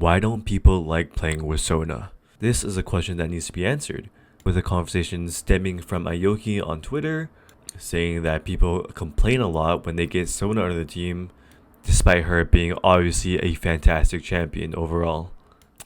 Why don't people like playing with Sona? This is a question that needs to be answered, with a conversation stemming from Aoki on Twitter, saying that people complain a lot when they get Sona on the team, despite her being obviously a fantastic champion overall.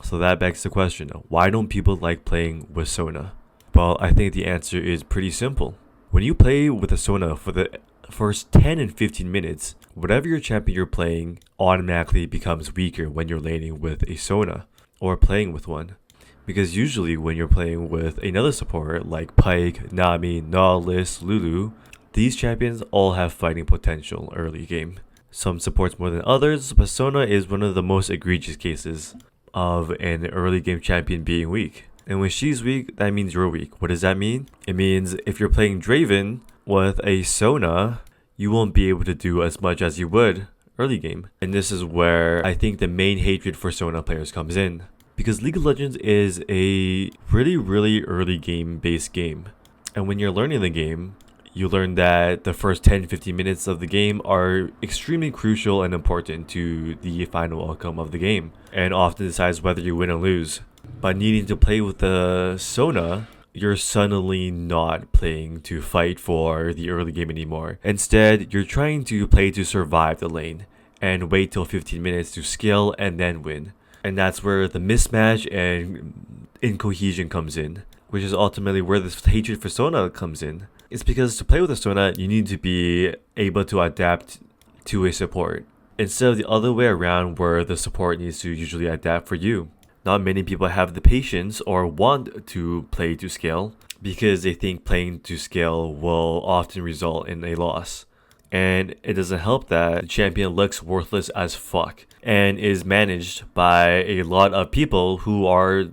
So that begs the question, why don't people like playing with Sona? Well, I think the answer is pretty simple. When you play with a Sona for the first 10 and 15 minutes, whatever your champion you're playing automatically becomes weaker when you're laning with a Sona or playing with one. Because usually when you're playing with another supporter like Pyke, Nami, Nautilus, Lulu, these champions all have fighting potential early game. Some supports more than others, but Sona is one of the most egregious cases of an early game champion being weak. And when she's weak, that means you're weak. What does that mean? It means if you're playing Draven with a Sona, you won't be able to do as much as you would early game. And this is where I think the main hatred for Sona players comes in. Because League of Legends is a really early game based game. And when you're learning the game, you learn that the first 10-15 minutes of the game are extremely crucial and important to the final outcome of the game, and often decides whether you win or lose. By needing to play with the Sona, you're suddenly not playing to fight for the early game anymore. Instead, you're trying to play to survive the lane and wait till 15 minutes to scale and then win. And that's where the mismatch and incohesion comes in, which is ultimately where this hatred for Sona comes in. It's because to play with a Sona, you need to be able to adapt to a support, instead of the other way around where the support needs to usually adapt for you. Not many people have the patience or want to play to scale because they think playing to scale will often result in a loss. And it doesn't help that the champion looks worthless as fuck and is managed by a lot of people who are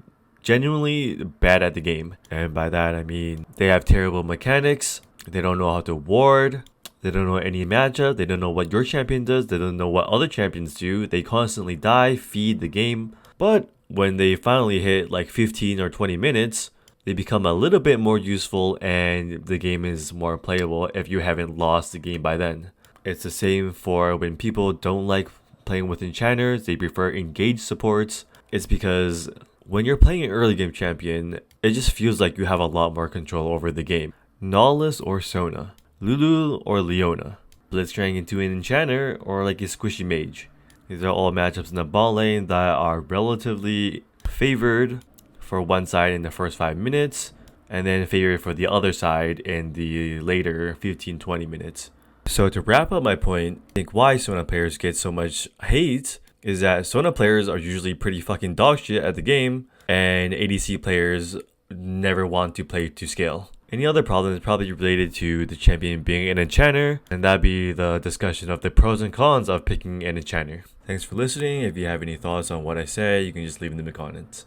genuinely bad at the game. And by that I mean they have terrible mechanics, they don't know how to ward, they don't know any matchup, they don't know what your champion does, they don't know what other champions do, they constantly die, feed the game. But when they finally hit like 15 or 20 minutes, they become a little bit more useful and the game is more playable if you haven't lost the game by then. It's the same for when people don't like playing with enchanters, they prefer engaged supports. It's because when you're playing an early game champion, it just feels like you have a lot more control over the game. Nautilus or Sona, Lulu or Leona, Blitzcrank into an enchanter or like a squishy mage. These are all matchups in the bot lane that are relatively favored for one side in the first 5 minutes, and then favored for the other side in the later 15-20 minutes. So to wrap up my point, I think why Sona players get so much hate is that Sona players are usually pretty fucking dog shit at the game, and ADC players never want to play to scale. Any other problem is probably related to the champion being an enchanter, and that'd be the discussion of the pros and cons of picking an enchanter. Thanks for listening. If you have any thoughts on what I say, you can just leave them in the comments.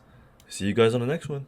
See you guys on the next one.